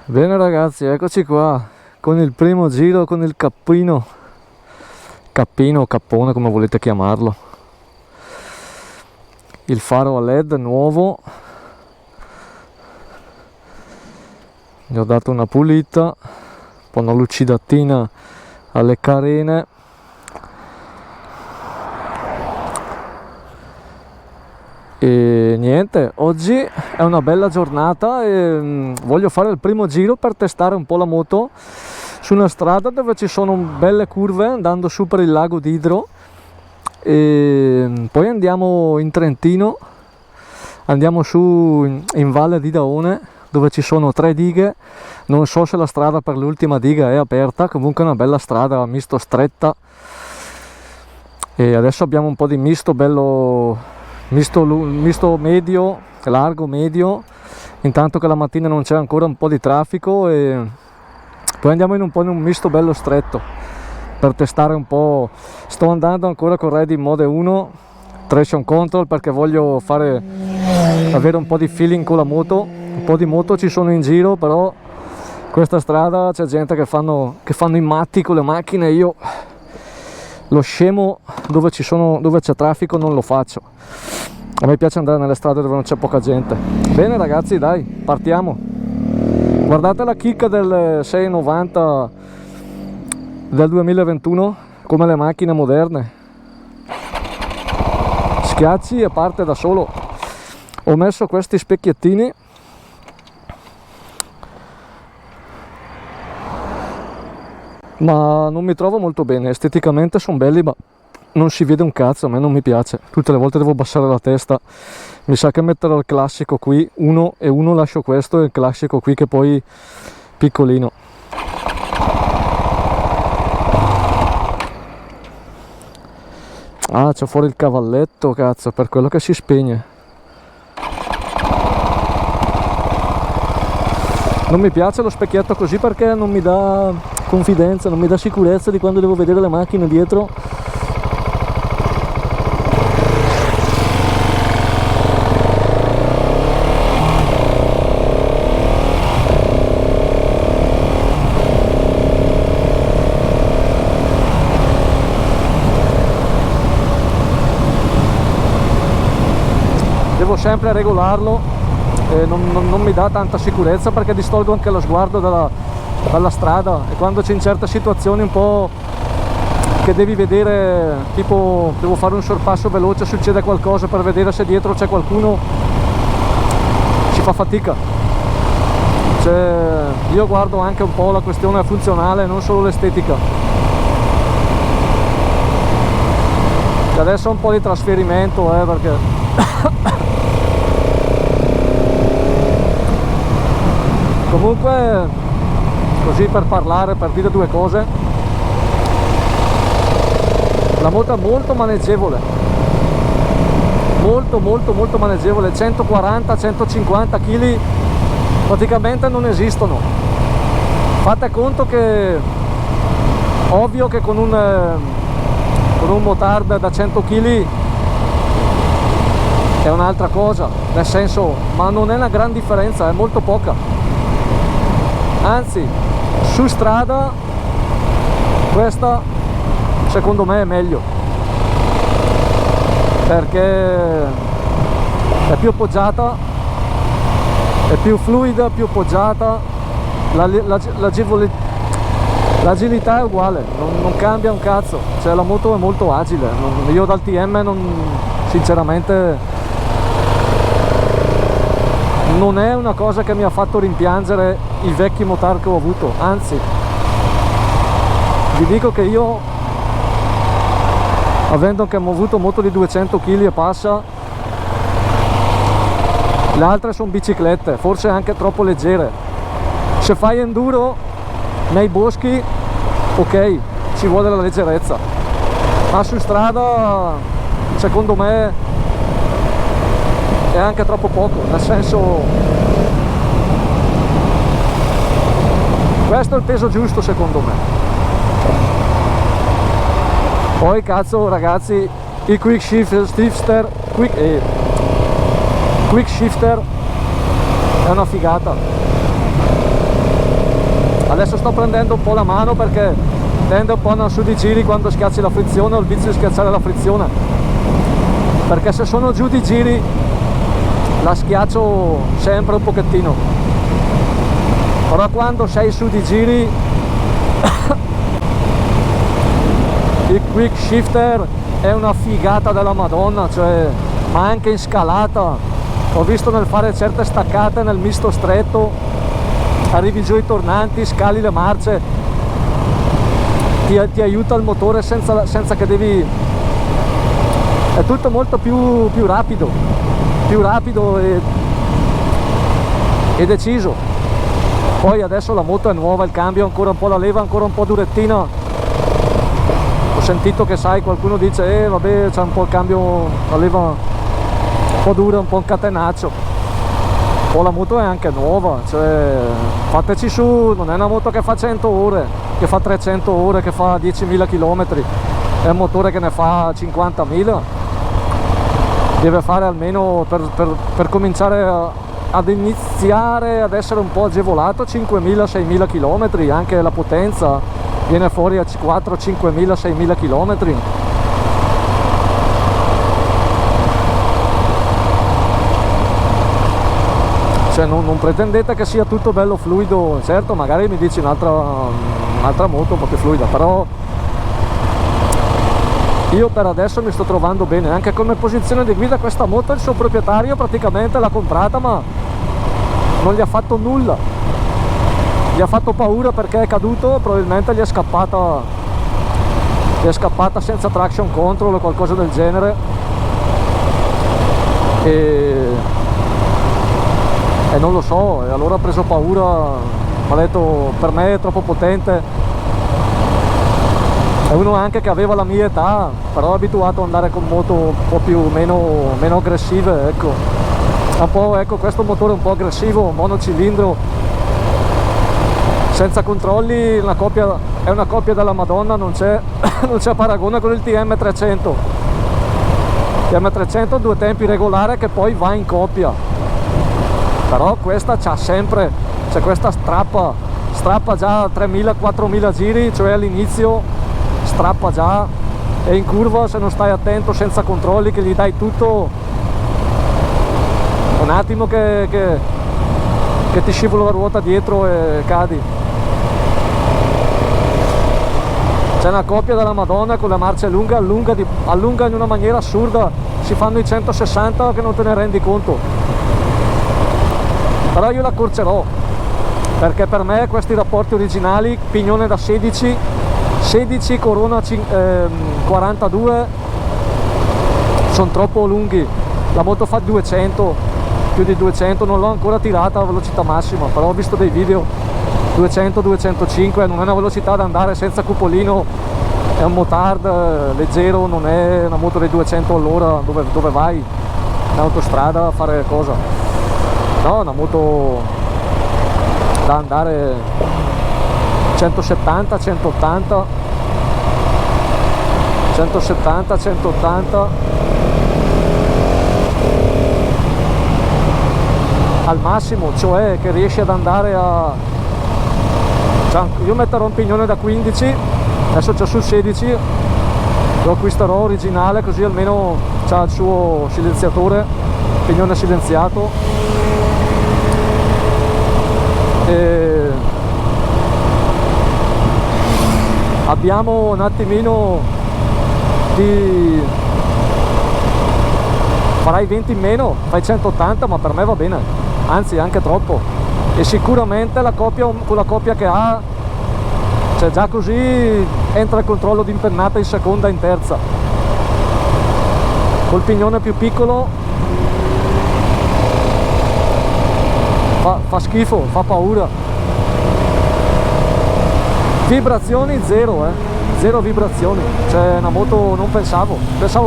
Bene ragazzi, eccoci qua con il primo giro con il cappino o cappone, come volete chiamarlo. Il faro a LED nuovo, gli ho dato una pulita, un po' una lucidatina alle carene. E niente, oggi è una bella giornata e voglio fare il primo giro per testare un po' la moto su una strada dove ci sono belle curve andando su per il lago d'Idro, e poi andiamo in Trentino, andiamo su in Valle di Daone dove ci sono 3 dighe. Non so se la strada per l'ultima diga è aperta, comunque è una bella strada misto stretta, e adesso abbiamo un po' di misto bello misto medio, largo medio, intanto che la mattina non c'è ancora un po' di traffico, e poi andiamo in un misto bello stretto per testare un po'. Sto andando ancora con Ready Mode 1 Traction Control perché voglio avere un po' di feeling con la moto. Un po' di moto ci sono in giro, però questa strada c'è gente che fanno i matti con le macchine. Io lo scemo dove c'è traffico non lo faccio. A me piace andare nelle strade dove non c'è poca gente. Bene ragazzi, dai, partiamo. Guardate la chicca del 690 del 2021, come le macchine moderne. Schiacci e parte da solo. Ho messo questi specchiettini ma non mi trovo molto bene. Esteticamente sono belli, ma non si vede un cazzo, a me non mi piace. Tutte le volte devo abbassare la testa. Mi sa che metterò il classico qui, uno lascio questo, e il classico qui che poi piccolino. Ah, c'è fuori il cavalletto, cazzo, per quello che si spegne. Non mi piace lo specchietto così perché non mi dà confidenza, non mi dà sicurezza di quando devo vedere le macchine dietro. Devo sempre regolarlo e non mi dà tanta sicurezza perché distolgo anche lo sguardo dalla strada, e quando c'è in certe situazioni un po' che devi vedere, tipo devo fare un sorpasso veloce, succede qualcosa, per vedere se dietro c'è qualcuno, si fa fatica. Io guardo anche un po' la questione funzionale, non solo l'estetica. E adesso un po' di trasferimento perché comunque, così per parlare, per dire due cose, la moto è molto maneggevole, molto maneggevole. 140-150 kg praticamente non esistono. Fate conto che ovvio che con un motard da 100 kg è un'altra cosa, nel senso, ma non è una gran differenza, è molto poca. Anzi, su strada questa secondo me è meglio perché è più appoggiata, è più fluida, più appoggiata, l'agilità è uguale, non cambia un cazzo, cioè la moto è molto agile. Io dal TM sinceramente non è una cosa che mi ha fatto rimpiangere i vecchi motard che ho avuto, anzi vi dico che io, avendo anche avuto moto di 200 kg e passa, le altre sono biciclette, forse anche troppo leggere. Se fai enduro nei boschi, ok, ci vuole la leggerezza, ma su strada secondo me è anche troppo poco, nel senso, questo è il peso giusto secondo me. Poi cazzo ragazzi, il quick shifter è una figata. Adesso sto prendendo un po' la mano perché tende un po' a su di giri quando schiacci la frizione, ho il vizio di schiacciare la frizione, perché se sono giù di giri la schiaccio sempre un pochettino, però quando sei su di giri il quick shifter è una figata della Madonna, cioè, ma anche in scalata ho visto nel fare certe staccate nel misto stretto, arrivi giù i tornanti, scali le marce, ti aiuta il motore senza che devi, è tutto molto più rapido e deciso. Poi adesso la moto è nuova, il cambio ancora un po', la leva ancora un po' durettina, ho sentito che sai qualcuno dice vabbè c'è un po' il cambio, la leva un po' dura, un po' un catenaccio. Poi la moto è anche nuova, cioè fateci su, non è una moto che fa 100 ore, che fa 300 ore, che fa 10.000 km, è un motore che ne fa 50.000, deve fare almeno per cominciare ad iniziare ad essere un po' agevolato 5.000-6.000 km, anche la potenza viene fuori a 4-5.000-6.000 km. Cioè non pretendete che sia tutto bello fluido, certo magari mi dici un'altra moto un po' più fluida, però io per adesso mi sto trovando bene, anche come posizione di guida questa moto il suo proprietario praticamente l'ha comprata ma non gli ha fatto nulla, gli ha fatto paura perché è caduto, probabilmente gli è scappata senza traction control o qualcosa del genere e non lo so, e allora ha preso paura, mi ha detto per me è troppo potente. È uno anche che aveva la mia età, però è abituato ad andare con moto un po' meno aggressive, ecco. Un po', ecco, questo motore un po' aggressivo, monocilindro, senza controlli, è una coppia della Madonna, non c'è paragone con il TM300. TM300 due tempi regolare che poi va in coppia, però questa c'ha sempre, cioè questa strappa già 3.000-4.000 giri, cioè all'inizio strappa già, e in curva se non stai attento, senza controlli, che gli dai tutto, un attimo che ti scivola la ruota dietro e cadi. C'è una coppia della Madonna con le marce allunga in una maniera assurda, si fanno i 160 che non te ne rendi conto, però io la accorcerò perché per me questi rapporti originali, pignone da 16 corona 42 sono troppo lunghi. La moto fa 200, più di 200, non l'ho ancora tirata a velocità massima, però ho visto dei video 200-205, non è una velocità da andare senza cupolino, è un motard leggero, non è una moto dei 200 all'ora dove vai in autostrada a fare cosa, no, una moto da andare 170, 180, 170, 180 al massimo, cioè che riesci ad andare a, cioè, io metterò un pignone da 15, adesso c'è sul 16, lo acquisterò originale così almeno c'ha il suo silenziatore, pignone silenziato, e abbiamo un attimino di, farai 20 in meno, fai 180, ma per me va bene, anzi anche troppo, e sicuramente con la coppia che ha, cioè già così entra il controllo di impennata in seconda e in terza, col pignone più piccolo fa schifo, fa paura. Vibrazioni zero, zero vibrazioni, cioè una moto non pensavo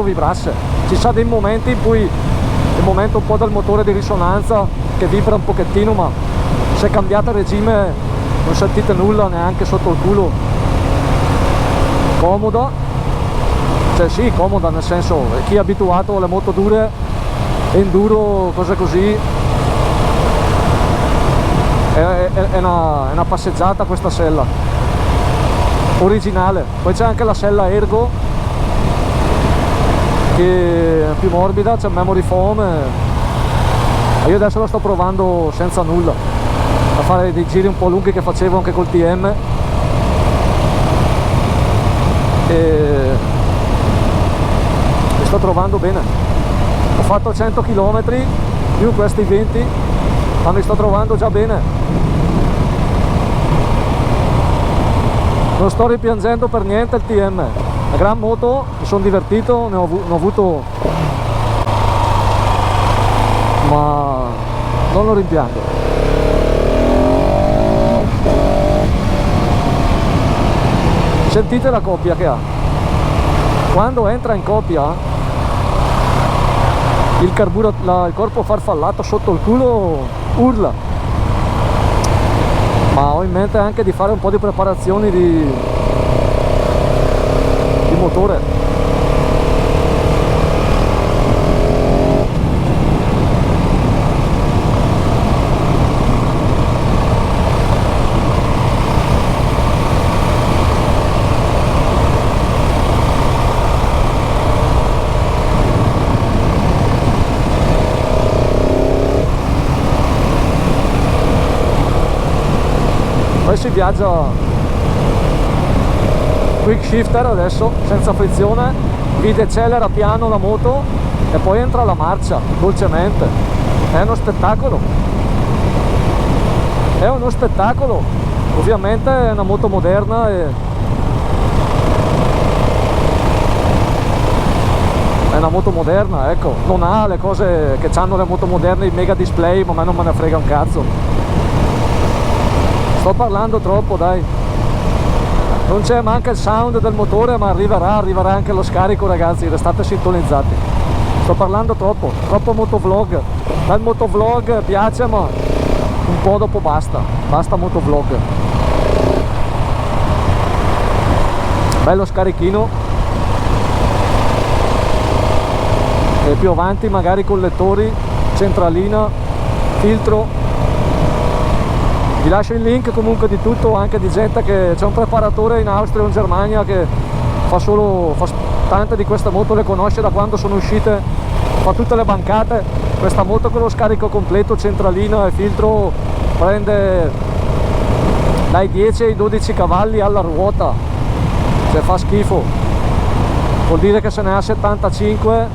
vibrasse. Ci sono dei momenti in cui, il momento un po' del motore di risonanza che vibra un pochettino, ma se cambiate regime non sentite nulla neanche sotto il culo. Comoda, cioè sì, comoda nel senso, chi è abituato alle moto dure, enduro, cose così, è una passeggiata questa sella originale. Poi c'è anche la sella Ergo che è più morbida, c'è memory foam io adesso la sto provando senza nulla, a fare dei giri un po' lunghi che facevo anche col TM e mi sto trovando bene. Ho fatto 100 km più questi 20, ma mi sto trovando già bene, non sto rimpiangendo per niente il TM, una gran moto, mi sono divertito, ne ho avuto, ma non lo rimpiango. Sentite la coppia che ha, quando entra in coppia il corpo farfallato sotto il culo urla, ma ho in mente anche di fare un po' di preparazioni di motore. Poi si viaggia quick shifter adesso, senza frizione, vi decelera piano la moto e poi entra la marcia dolcemente. È uno spettacolo, è uno spettacolo. Ovviamente è una moto moderna e è una moto moderna, ecco, non ha le cose che hanno le moto moderne, i mega display, ma a me non me ne frega un cazzo. Sto parlando troppo, dai. Non c'è manca il sound del motore, ma arriverà anche lo scarico, ragazzi, restate sintonizzati. Sto parlando troppo motovlog. Dal motovlog piace, ma un po' dopo basta motovlog. Bello scarichino. E più avanti magari collettori, centralina, filtro. Vi lascio il link comunque di tutto, anche di gente che c'è un preparatore in Austria o in Germania che fa tante di queste moto, le conosce da quando sono uscite, fa tutte le bancate. Questa moto con lo scarico completo, centralina e filtro, prende dai 10 ai 12 cavalli alla ruota, cioè fa schifo. Vuol dire che se ne ha 75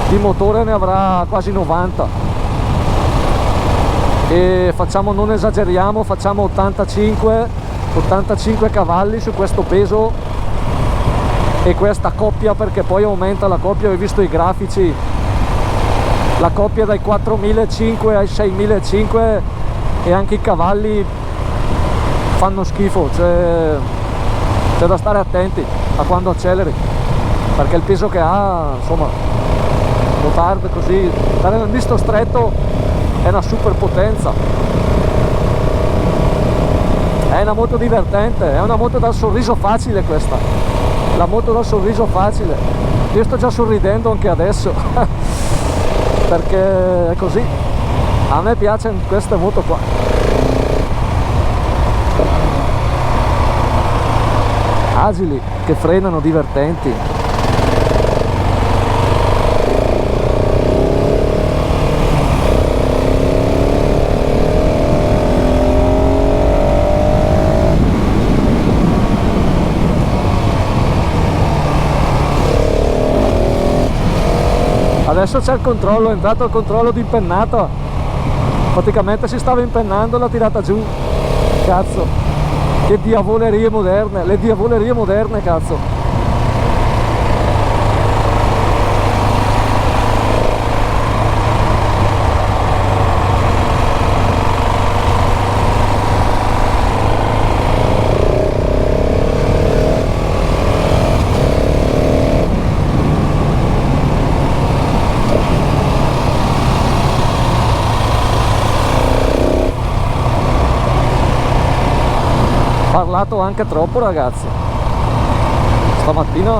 di motore ne avrà quasi 90. E non esageriamo, facciamo 85 cavalli su questo peso e questa coppia, perché poi aumenta la coppia. Ho visto i grafici, la coppia dai 4.500 ai 6.500 e anche i cavalli fanno schifo, c'è da stare attenti a quando acceleri, perché il peso che ha, insomma, motard così, stare nel misto stretto è una super potenza. È una moto divertente, è una moto dal sorriso facile questa, la moto dal sorriso facile. Io sto già sorridendo anche adesso perché è così, a me piacciono queste moto qua. Agili, che frenano, divertenti. Adesso c'è il controllo, è entrato il controllo di impennata, praticamente si stava impennando, l'ha tirata giù. Cazzo, che diavolerie moderne, le diavolerie moderne, cazzo. Parlato anche troppo, ragazzi, stamattina